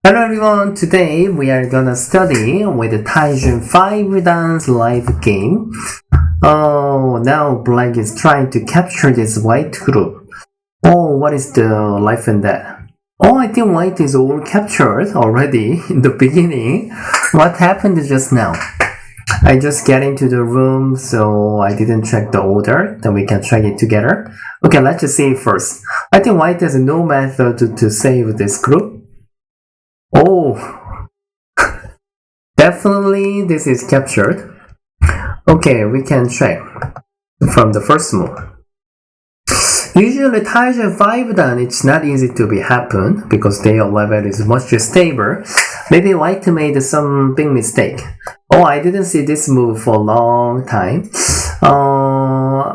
Hello everyone, today we are gonna study with the Taijun 5 dance live game. Oh, now black is trying to capture this white group. Oh, what is the life in that? Oh, I think white is all captured already in the beginning. What happened just now? I just get into the room, so I didn't check the order. Then we can check it together. Okay, let's just see first. I think white has no method to save this group. Oh, definitely this is captured. Okay, we can check from the first move. Usually Taijun 5 dan it's not easy to be happen because their level is much stable. Maybe white made some big mistake. Oh, I didn't see this move for a long time.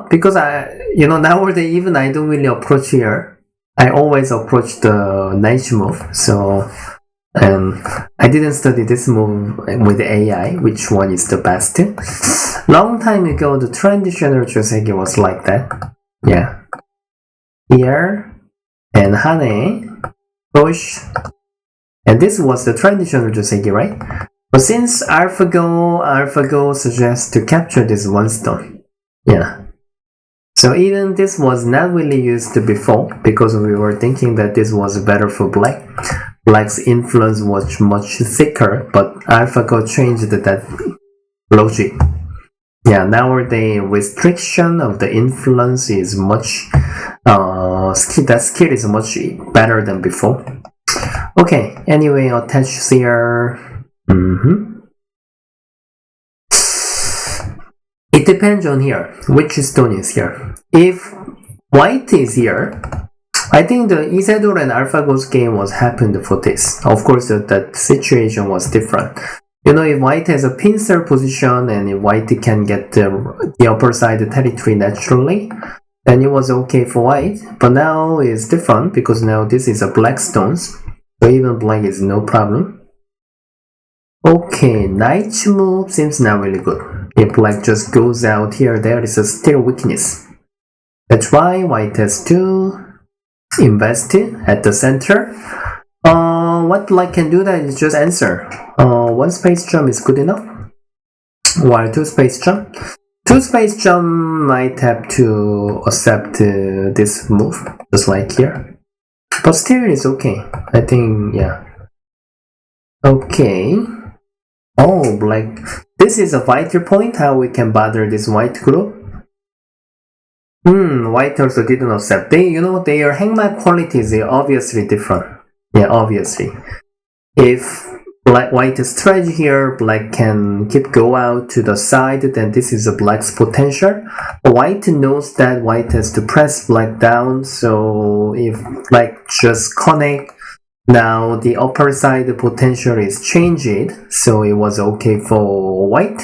Because nowadays even I don't really approach here. I always approach the niche move. So I didn't study this move with AI, which one is the best. Long time ago, the traditional joseki was like that. Yeah. Here, and Hane, push. And this was the traditional joseki, right? But since AlphaGo suggests to capture this one stone. Yeah. So even this was not really used before because we were thinking that this was better for black. Black's influence was much thicker, but AlphaGo changed that logic. Yeah, nowadays restriction of the influence is much that skill is much better than before. Okay, anyway, attach here. It depends on here, which stone is here. If white is here, I think the Isidore and AlphaGo's game was happened for this. Of course, that situation was different. If white has a pincer position and if white can get the upper side territory naturally, then it was okay for white. But now it's different because now this is a black stones. So even black is no problem. Okay, knight move seems not really good. If black just goes out here, there is a still weakness. That's why white has to invest at the center. What black can do that is just answer. One space jump is good enough. While two space jump. Two space jump might have to accept this move, just like here. But still it's okay. I think, yeah. Okay. Oh, black. This is a vital point, how we can bother this white group. White also didn't accept. Their hangman qualities are obviously different. Yeah, obviously. If white stretch here, black can keep go out to the side, then this is a black's potential. White knows that white has to press black down, so if black just connect, now the upper side potential is changed, so it was okay for white.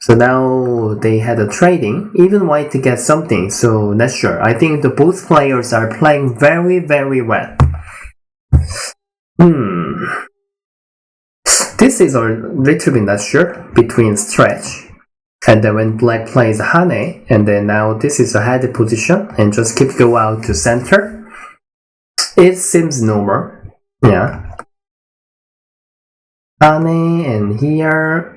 So now they had a trading, even white gets something, so not sure. I think the both players are playing very, very well. This is a little bit not sure between stretch. And then when black plays Hane, and then now this is a head position, and just keep go out to center. It seems normal. Yeah. Hane and here.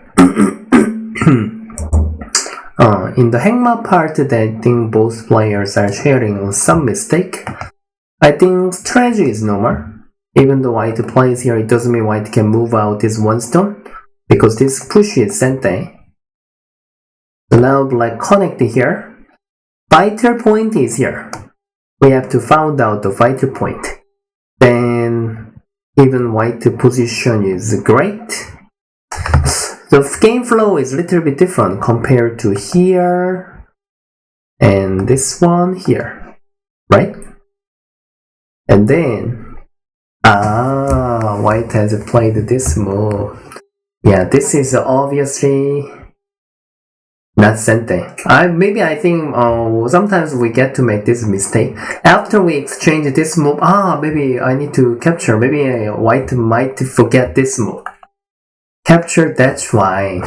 In the hangman part, I think both players are sharing some mistake. I think strategy is normal. Even though white plays here, it doesn't mean white can move out this one stone because this pushes Sente. So now black connected here. Vital point is here. We have to find out the vital point. Then even white position is great. The game flow is a little bit different compared to here and this one here, right? And then white has played this move. Yeah, this is obviously not Sente. I think sometimes we get to make this mistake. After we exchange this move, maybe I need to capture. Maybe white might forget this move. Capture, that's why.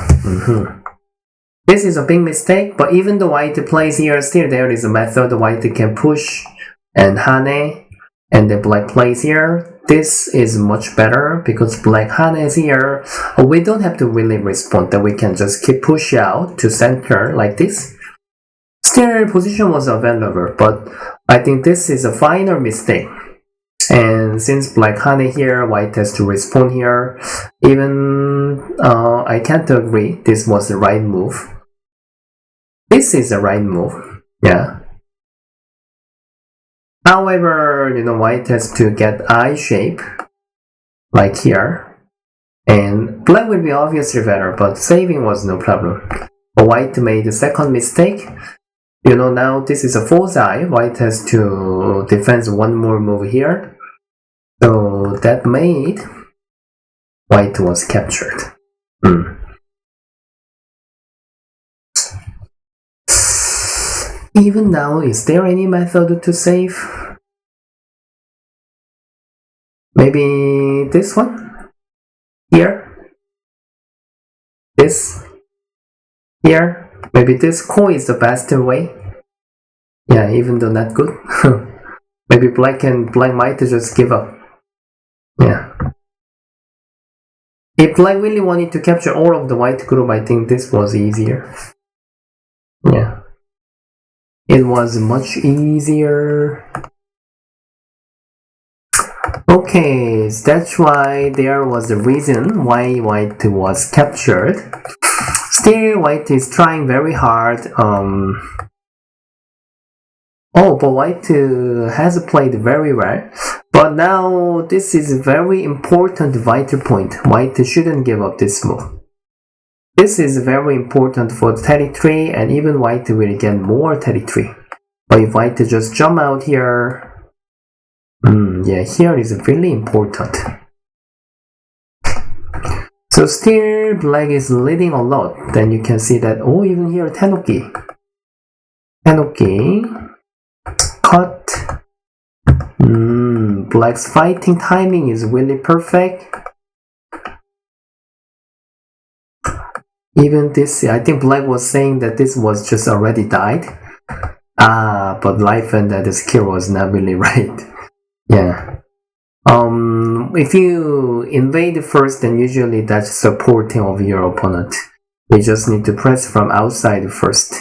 This is a big mistake, but even though white plays here, still there is a method white can push and Hane, and the black plays here. this is much better because black Hana is here. We don't have to really respond, that we can just keep push out to center like this. Still, position was available, but I think this is a final mistake. And since black Hana here, white has to respond here. Even I can't agree this was the right move. This is the right move, yeah. However, white has to get I shape, like here. And black will be obviously better, but saving was no problem. But white made the second mistake. Now this is a fourth eye. White has to defend one more move here. So that made white was captured. Even now, is there any method to save? Maybe this one? Here? This? Here? Maybe this coin is the best way? Yeah, even though not good. Maybe black might just give up. Yeah. If black really wanted to capture all of the white group, I think this was easier. Yeah. It was much easier. Okay, that's why there was the reason why white was captured. Still, white is trying very hard. But white has played very well. But now this is a very important vital point. White shouldn't give up this move. This is very important for territory, and even white will get more territory. But if white just jump out here, yeah, here is really important. So still black is leading a lot. Then you can see that, even here Tenoki. Cut. Black's fighting timing is really perfect. Even this, I think black was saying that this was just already died. But life and that the skill was not really right. Yeah. If you invade first, then usually that's supporting of your opponent. We just need to press from outside first.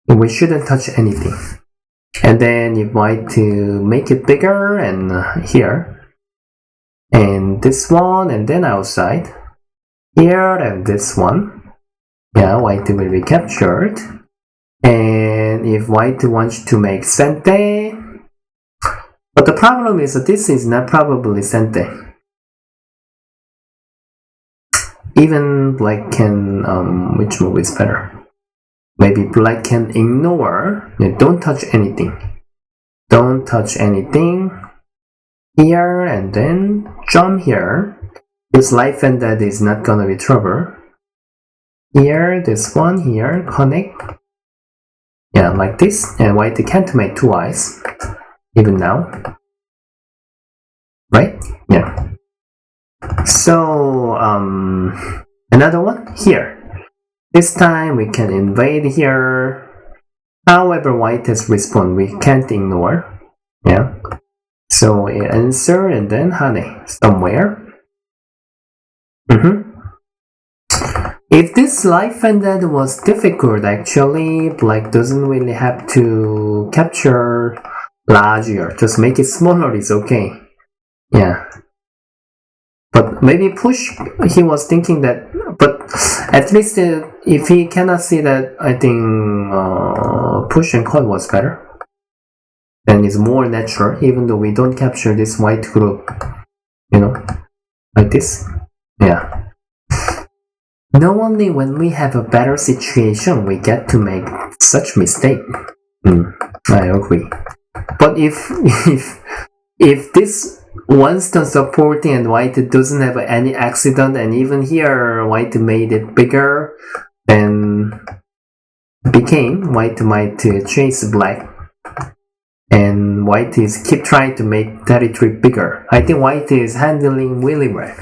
We shouldn't touch anything. And then you might to make it bigger, and here. And this one, and then outside. Here, and this one. Yeah, white will be captured. And if white wants to make sente, but the problem is that this is not probably sente. Even black can, which move is better? Maybe black can ignore, don't touch anything. Don't touch anything. Here, and then jump here. This life and death is not gonna be trouble. Here, this one, here, connect. Yeah, like this. And white can't make two eyes. Even now. Right? Yeah. So, another one here. This time we can invade here. However, white has respond, we can't ignore. Yeah. So answer and then honey somewhere. If this life and death was difficult, actually, black doesn't really have to capture larger. Just make it smaller is okay. Yeah. But maybe push, he was thinking that, but at least if he cannot see that, I think push and cut was better. Then it's more natural, even though we don't capture this white group, like this. Yeah. Not only when we have a better situation, we get to make such mistake. I agree. But if this Winston supporting and white doesn't have any accident, and even here white made it bigger, then became white might chase black, and white is keep trying to make territory bigger. I think white is handling really well.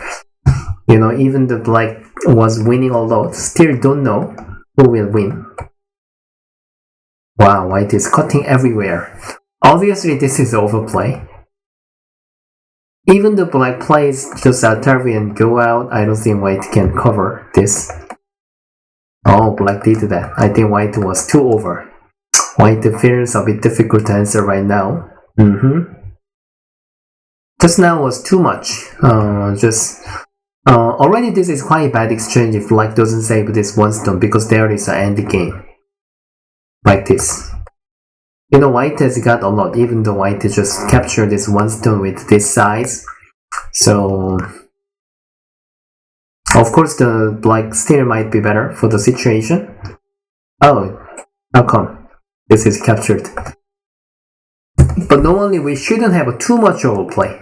Even the black was winning a lot, still don't know who will win. Wow, white is cutting everywhere. Obviously this is overplay. even though black plays just Altavi and go out, I don't think white can cover this. Oh, black did that. I think white was too over. White feels a bit difficult to answer right now. Just now was too much. Already this is quite a bad exchange if black doesn't save this one stone because there is an end game. Like this. You know, white has got a lot, even though white just captured this one stone with this size. So, of course, the black still might be better for the situation. Oh, how come? This is captured. But normally we shouldn't have too much overplay.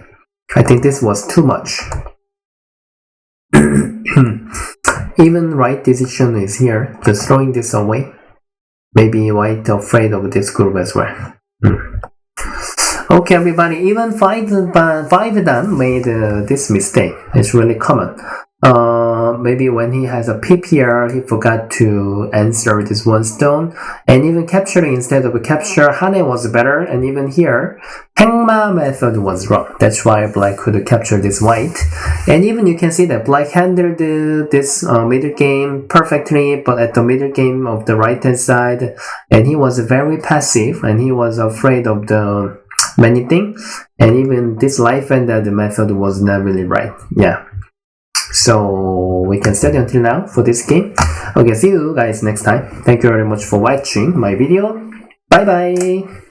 I think this was too much. Even right decision is here, just throwing this away. Maybe white afraid of this group as well. Okay, everybody, even 5 Dan made this mistake. It's really common. Maybe when he has a PPR, he forgot to answer this one stone, and even capturing instead of a capture, Hane was better, and even here, Pengma method was wrong. That's why black could capture this white, and even you can see that black handled this middle game perfectly, but at the middle game of the right hand side, and he was very passive, and he was afraid of the many things, and even this life and the method was not really right. Yeah. So we can study until now for this game. Okay, see you guys next time. Thank you very much for watching my video. Bye bye.